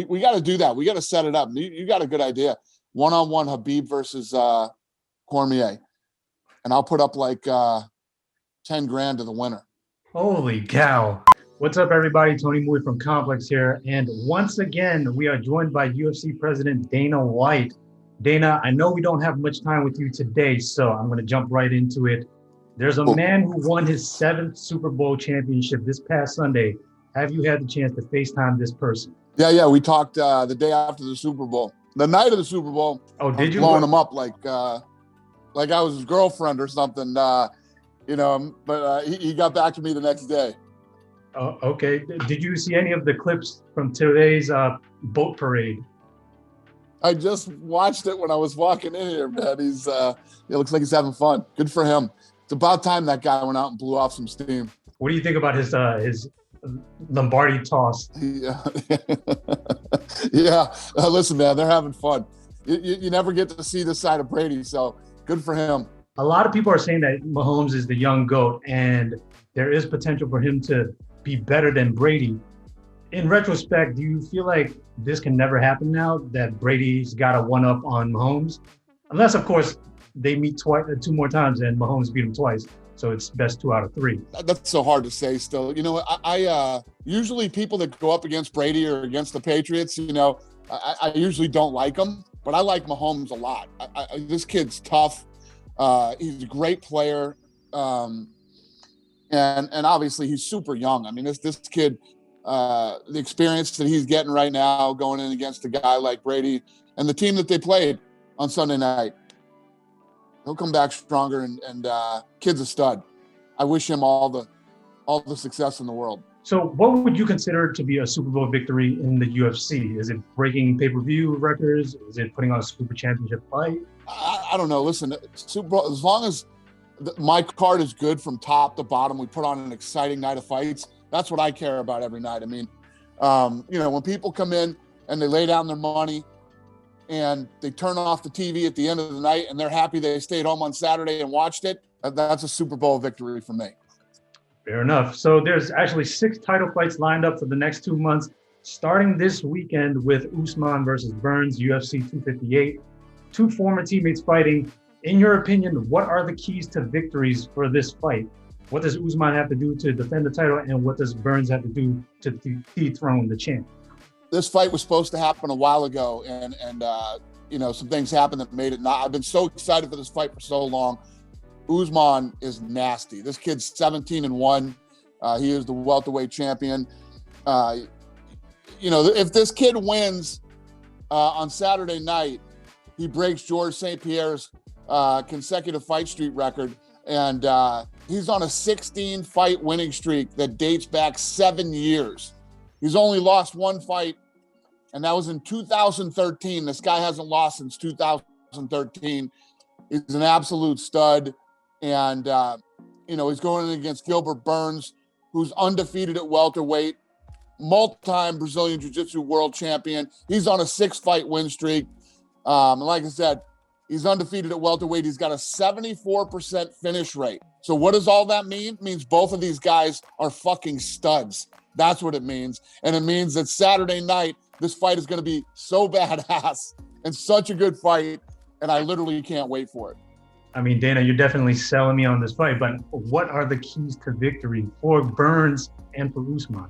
We got to do that. We got to set it up. You got a good idea. One-on-one Khabib versus Cormier. And I'll put up like 10 grand to the winner. Holy cow. What's up, everybody? Tony Mui from Complex here. And once again, we are joined by UFC President Dana White. Dana, I know we don't have much time with you today, so I'm going to jump right into it. There's a man who won his 7th Super Bowl championship this past Sunday. Have you had the chance to FaceTime this person? Yeah. We talked the day after the Super Bowl. The night of the Super Bowl. Oh, did you? Blowing him up like I was his girlfriend or something, but he got back to me the next day. Oh, okay. Did you see any of the clips from today's boat parade? I just watched it when I was walking in here, man. It looks like he's having fun. Good for him. It's about time that guy went out and blew off some steam. What do you think about his Lombardi toss? Yeah. Listen, man, they're having fun. You never get to see this side of Brady, so good for him. A lot of people are saying that Mahomes is the young GOAT, and there is potential for him to be better than Brady. In retrospect, do you feel like this can never happen now, that Brady's got a one-up on Mahomes? Unless, of course, they meet 2 more times and Mahomes beat him twice. So it's best 2 out of 3. That's so hard to say still. I usually people that go up against Brady or against the Patriots, I usually don't like them, but I like Mahomes a lot. This kid's tough. He's a great player. And obviously he's super young. I mean, this kid, the experience that he's getting right now going in against a guy like Brady and the team that they played on Sunday night, he'll come back stronger, and kid's a stud. I wish him all the success in the world. So what would you consider to be a Super Bowl victory in the UFC? Is it breaking pay-per-view records? Is it putting on a super championship fight? I don't know. Listen, Super Bowl, as long as my card is good from top to bottom, we put on an exciting night of fights. That's what I care about every night. I mean, when people come in and they lay down their money and they turn off the TV at the end of the night and they're happy they stayed home on Saturday and watched it, that's a Super Bowl victory for me. Fair enough. So there's actually 6 title fights lined up for the next 2 months, starting this weekend with Usman versus Burns, UFC 258. 2 former teammates fighting. In your opinion, what are the keys to victories for this fight? What does Usman have to do to defend the title, and what does Burns have to do to dethrone the champ? This fight was supposed to happen a while ago, and some things happened that made it not. I've been so excited for this fight for so long. Usman is nasty. This kid's 17-1. He is the welterweight champion. If this kid wins on Saturday night, he breaks Georges St. Pierre's consecutive fight streak record, and he's on a 16-fight winning streak that dates back 7 years. He's only lost 1 fight, and that was in 2013. This guy hasn't lost since 2013. He's an absolute stud, and he's going in against Gilbert Burns, who's undefeated at welterweight, multi-time Brazilian Jiu-Jitsu world champion. He's on a 6-fight win streak. And like I said, he's undefeated at welterweight. He's got a 74% finish rate. So what does all that mean? It means both of these guys are fucking studs. That's what it means. And it means that Saturday night, this fight is going to be so badass and such a good fight. And I literally can't wait for it. I mean, Dana, you're definitely selling me on this fight, but what are the keys to victory for Burns and for Usman?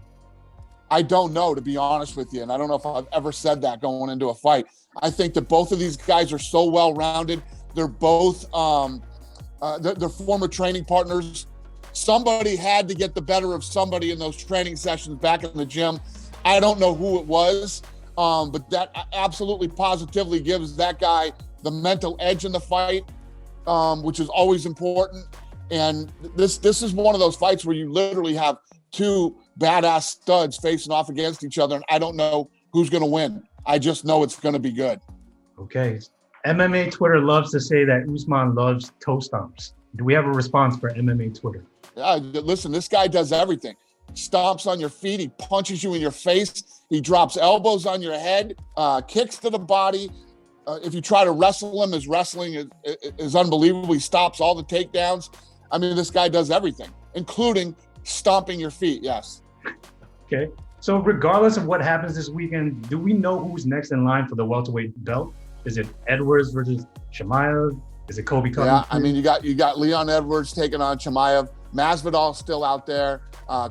I don't know, to be honest with you. And I don't know if I've ever said that going into a fight. I think that both of these guys are so well-rounded. They're both they're former training partners. Somebody had to get the better of somebody in those training sessions back in the gym. I don't know who it was, but that absolutely positively gives that guy the mental edge in the fight, which is always important. And this is one of those fights where you literally have 2 badass studs facing off against each other, and I don't know who's going to win. I just know it's going to be good. Okay. MMA Twitter loves to say that Usman loves toe stomps. Do we have a response for MMA Twitter? Yeah, listen, this guy does everything. Stomps on your feet. He punches you in your face. He drops elbows on your head, kicks to the body. If you try to wrestle him, his wrestling is unbelievable. He stops all the takedowns. I mean, this guy does everything, including stomping your feet. Yes. Okay. So regardless of what happens this weekend, do we know who's next in line for the welterweight belt? Is it Edwards versus Chimaev? Is it Colby Covington? Yeah, I mean, you got Leon Edwards taking on Chimaev. Masvidal's still out there.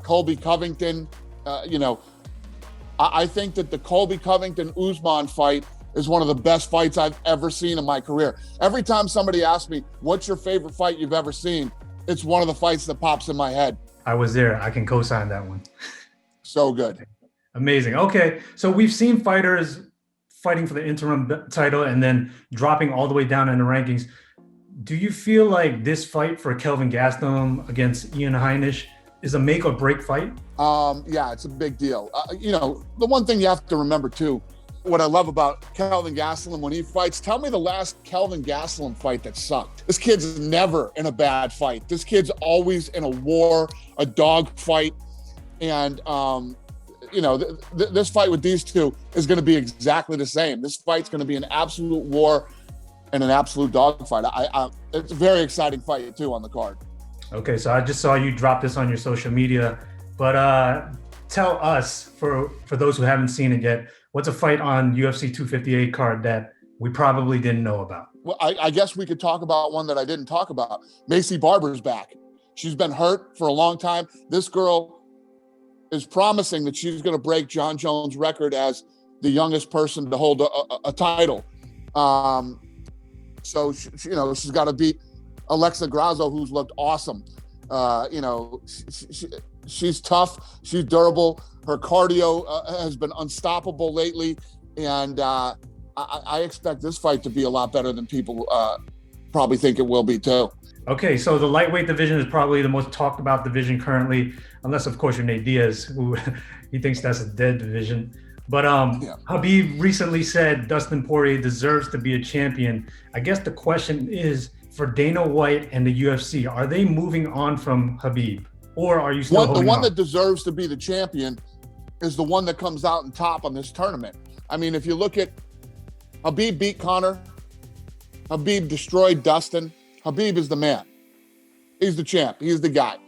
Colby Covington, I think that the Colby Covington-Usman fight is one of the best fights I've ever seen in my career. Every time somebody asks me, what's your favorite fight you've ever seen? It's one of the fights that pops in my head. I was there. I can co-sign that one. So good. Amazing. Okay, so we've seen fighters fighting for the interim title and then dropping all the way down in the rankings. Do you feel like this fight for Kelvin Gastelum against Ian Heinisch is a make or break fight? Yeah, it's a big deal. The one thing you have to remember too, what I love about Kelvin Gastelum when he fights, tell me the last Kelvin Gastelum fight that sucked. This kid's never in a bad fight. This kid's always in a war, a dog fight. And, this fight with these two is going to be exactly the same. This fight's going to be an absolute war and an absolute dogfight. It's a very exciting fight too on the card. Okay, so I just saw you drop this on your social media, but tell us, for those who haven't seen it yet, what's a fight on UFC 258 card that we probably didn't know about? Well, I guess we could talk about one that I didn't talk about. Macy Barber's back. She's been hurt for a long time. This girl is promising that she's going to break John Jones' record as the youngest person to hold a title. So she's got to beat Alexa Grasso, who's looked awesome. She's tough. She's durable. Her cardio has been unstoppable lately, and I expect this fight to be a lot better than people probably think it will be too. Okay, so the lightweight division is probably the most talked about division currently, unless of course you're Nate Diaz, who he thinks that's a dead division. But Khabib recently said Dustin Poirier deserves to be a champion. I guess the question is, for Dana White and the UFC, are they moving on from Khabib, or are you still holding on? The one that deserves to be the champion is the one that comes out on top on this tournament. I mean, if you look at Khabib beat Conor, Khabib destroyed Dustin. Khabib is the man. He's the champ. He's the guy.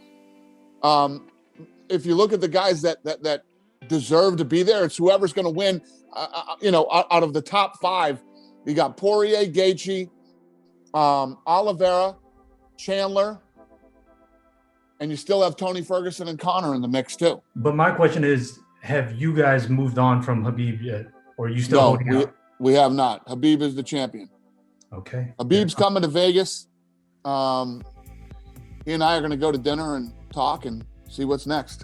If you look at the guys that deserve to be there, it's whoever's going to win. Out of the top five, you got Poirier, Gaethje, Oliveira, Chandler, and you still have Tony Ferguson and Conor in the mix too. But my question is, have you guys moved on from Khabib yet, or are you still holding out? We have not. Khabib is the champion. Okay. Habib's coming to Vegas. He and I are going to go to dinner and talk and see what's next.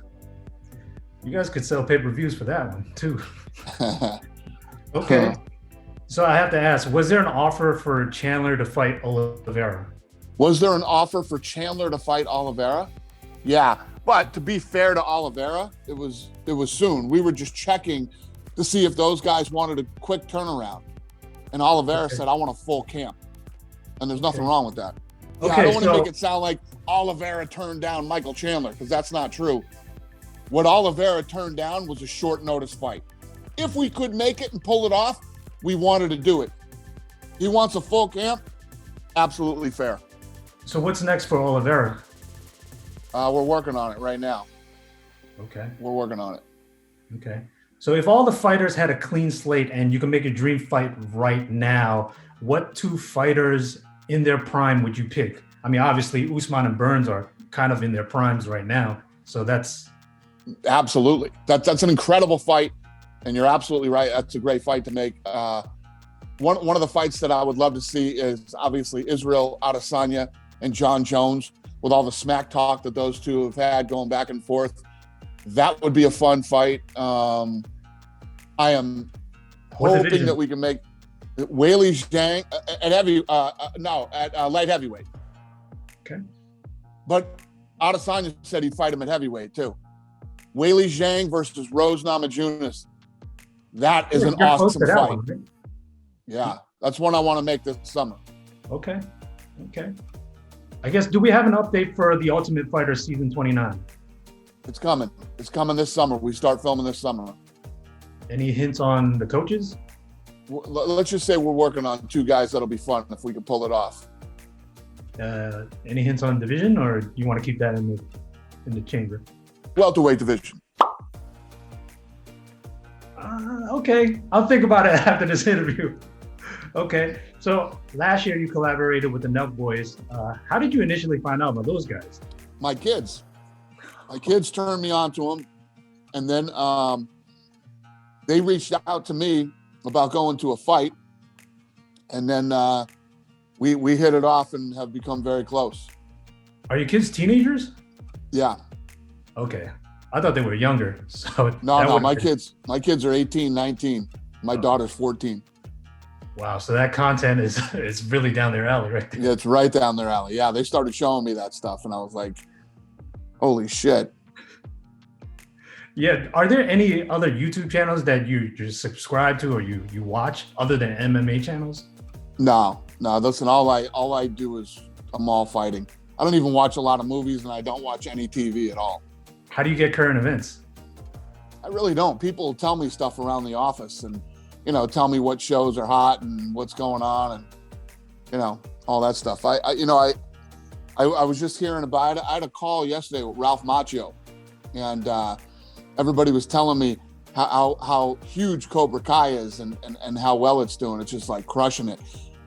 You guys could sell pay-per-views for that one too. Okay. So I have to ask, was there an offer for Chandler to fight Oliveira? Was there an offer for Chandler to fight Oliveira? Yeah, but to be fair to Oliveira, it was soon. We were just checking to see if those guys wanted a quick turnaround. And Oliveira said, I want a full camp. And there's nothing wrong with that. Yeah, I don't want to make it sound like Oliveira turned down Michael Chandler, because that's not true. What Oliveira turned down was a short notice fight. If we could make it and pull it off, we wanted to do it. He wants a full camp. Absolutely fair. So what's next for Oliveira? We're working on it right now. Okay. We're working on it. Okay. So if all the fighters had a clean slate and you can make a dream fight right now, what two fighters in their prime would you pick? I mean, obviously Usman and Burns are kind of in their primes right now. So that's... Absolutely. That's an incredible fight. And you're absolutely right. That's a great fight to make. One of the fights that I would love to see is obviously Israel Adesanya and John Jones, with all the smack talk that those two have had going back and forth. That would be a fun fight. I am hoping that we can make Weili Zhang at light heavyweight. Okay. But Adesanya said he'd fight him at heavyweight too. Weili Zhang versus Rose Namajunas. That is an awesome fight. One, right? Yeah, that's one I want to make this summer. Okay. I guess, do we have an update for The Ultimate Fighter Season 29? It's coming. It's coming this summer. We start filming this summer. Any hints on the coaches? Let's just say we're working on two guys that'll be fun if we can pull it off. Any hints on division, or you want to keep that in the chamber? Welterweight division. Okay, I'll think about it after this interview. Okay, so last year you collaborated with the Nelk Boys. How did you initially find out about those guys? My kids turned me on to them, and then they reached out to me about going to a fight, and then we hit it off and have become very close. Are your kids teenagers? Yeah. Okay, I thought they were younger. So no, my kids are 18, 19. My daughter's 14. Wow, so that content is really down their alley, right there. Yeah, it's right down their alley. Yeah, they started showing me that stuff, and I was like, holy shit. Yeah, are there any other YouTube channels that you subscribe to or you watch other than MMA channels? No. Listen, all I do is I'm all fighting. I don't even watch a lot of movies, and I don't watch any TV at all. How do you get current events? I really don't. People tell me stuff around the office, and tell me what shows are hot and what's going on, and all that stuff. I was just hearing about it. I had a call yesterday with Ralph Macchio, and everybody was telling me how huge Cobra Kai is and how well it's doing. It's just like crushing it.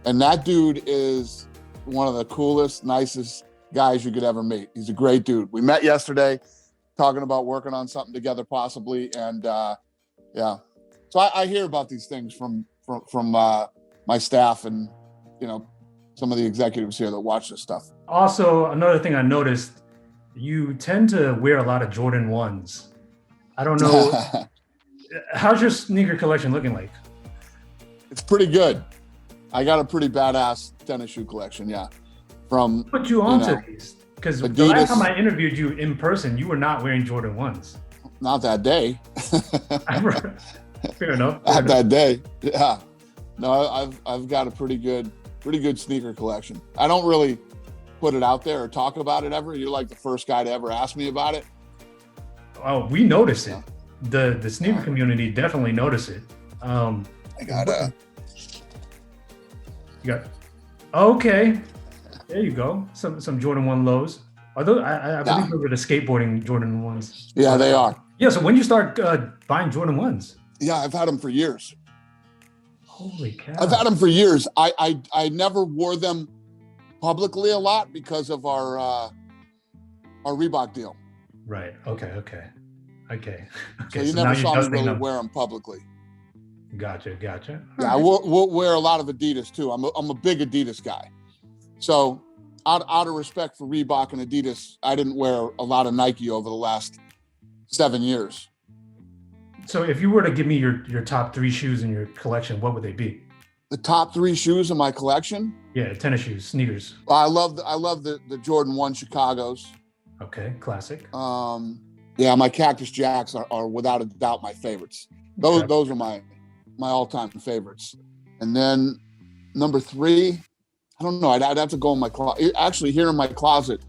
And that dude is one of the coolest, nicest guys you could ever meet. He's a great dude. We met yesterday talking about working on something together possibly. And yeah, so I hear about these things from my staff and, some of the executives here that watch this stuff. Also, another thing I noticed, you tend to wear a lot of Jordan 1s. I don't know. How's your sneaker collection looking like? It's pretty good. I got a pretty badass tennis shoe collection, yeah. From put you onto these because the last time I interviewed you in person, you were not wearing Jordan 1s. Not that day. Fair enough. Not that day. Yeah. No, I've got a pretty good sneaker collection. I don't really put it out there or talk about it ever. You're like the first guy to ever ask me about it. Oh, we notice it. The sneaker community definitely notice it. I got okay. There you go. Some Jordan 1 lows. Are those? I believe they were the skateboarding Jordan 1s. Yeah, they are. Yeah. So when you start buying Jordan 1s? Yeah, I've had them for years. Holy cow! I've had them for years. I never wore them publicly a lot because of our Reebok deal. Right. Okay. So you never saw me really wear them publicly. Gotcha. Yeah, we'll wear a lot of Adidas too. I'm a big Adidas guy. So out of respect for Reebok and Adidas, I didn't wear a lot of Nike over the last 7 years. So if you were to give me your top 3 shoes in your collection, what would they be? The top 3 shoes in my collection? Yeah, tennis shoes, sneakers. I love the Jordan 1 Chicago's. Okay, classic. Yeah, my Cactus Jacks are without a doubt my favorites. Those are my all-time favorites. And then number 3, I don't know. I'd have to go in my closet. Actually, here in my closet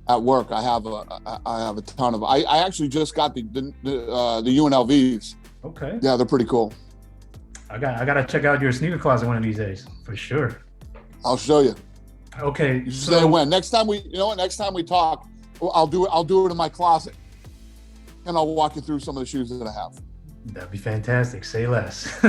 at work, I have a ton of. I actually just got the UNLVs. Okay. Yeah, they're pretty cool. I gotta check out your sneaker closet one of these days for sure. I'll show you. Okay. You say when. Next time we talk, I'll do it in my closet, and I'll walk you through some of the shoes that I have. That'd be fantastic. Say less.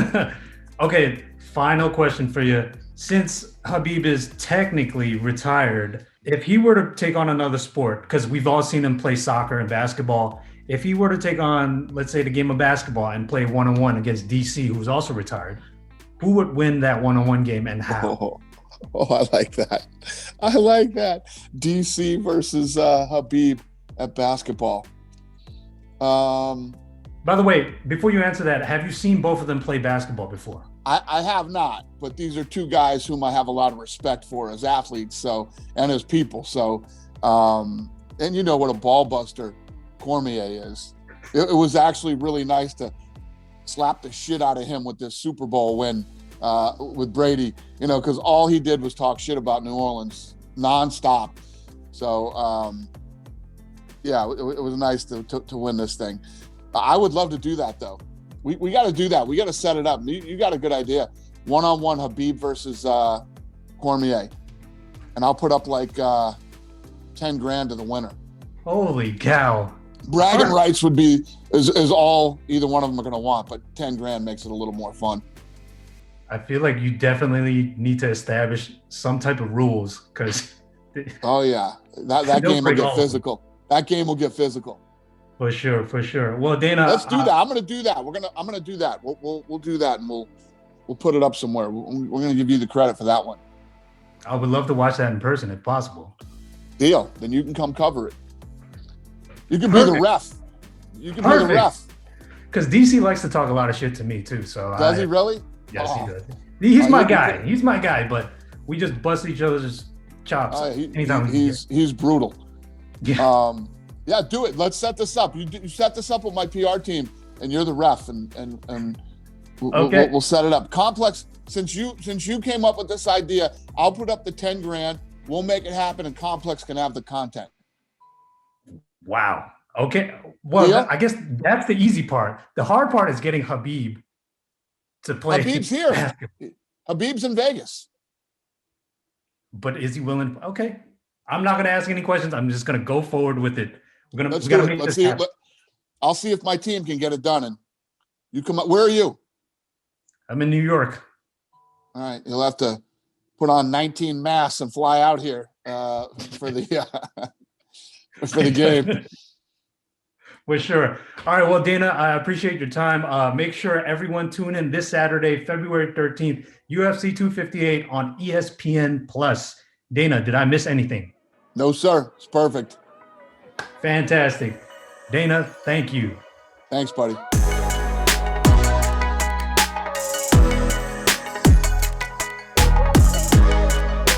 Okay, final question for you. Since Khabib is technically retired, if he were to take on another sport, because we've all seen him play soccer and basketball, if he were to take on, let's say, the game of basketball and play one-on-one against DC, who's also retired, who would win that one-on-one game and how? Oh, I like that. DC versus Khabib at basketball. By the way, before you answer that, have you seen both of them play basketball before? I have not, but these are 2 guys whom I have a lot of respect for as athletes, and as people. So, and you know what a ball buster Cormier is. It was actually really nice to slap the shit out of him with this Super Bowl win with Brady, because all he did was talk shit about New Orleans nonstop. So, yeah, it was nice to win this thing. I would love to do that, though. We got to do that. We got to set it up. You got a good idea. One-on-one Khabib versus Cormier. And I'll put up like 10 grand to the winner. Holy cow. Bragging rights would be is all either one of them are going to want, but 10 grand makes it a little more fun. I feel like you definitely need to establish some type of rules because. Oh yeah, that game will get physical. That game will get physical. For sure. Well, Dana, let's do that. I'm going to do that. I'm going to do that. We'll do that, and we'll put it up somewhere. We're going to give you the credit for that one. I would love to watch that in person if possible. Deal. Then you can come cover it. You can be the ref. You can be the ref. Because DC likes to talk a lot of shit to me too. So does he really? Yes, he does. He's my guy. He's my guy. But we just bust each other's chops anytime. He's brutal. Yeah. Yeah, do it. Let's set this up. You set this up with my PR team, and you're the ref, and we'll set it up. Complex. Since you came up with this idea, I'll put up the 10 grand. We'll make it happen, and Complex can have the content. Wow. Okay. Well, I guess that's the easy part. The hard part is getting Khabib to play. Habib's here. Basketball. Habib's in Vegas. But is he willing? Okay. I'm not going to ask any questions. I'm just going to go forward with it. Let's see it. I'll see if my team can get it done. And you come up. Where are you? I'm in New York. All right. You'll have to put on 19 masks and fly out here for the for the game. For sure. All right. Well, Dana, I appreciate your time. Make sure everyone tune in this Saturday, February 13th, UFC 258 on ESPN Plus. Dana, did I miss anything? No, sir. It's perfect. Fantastic. Dana, thank you. Thanks, buddy.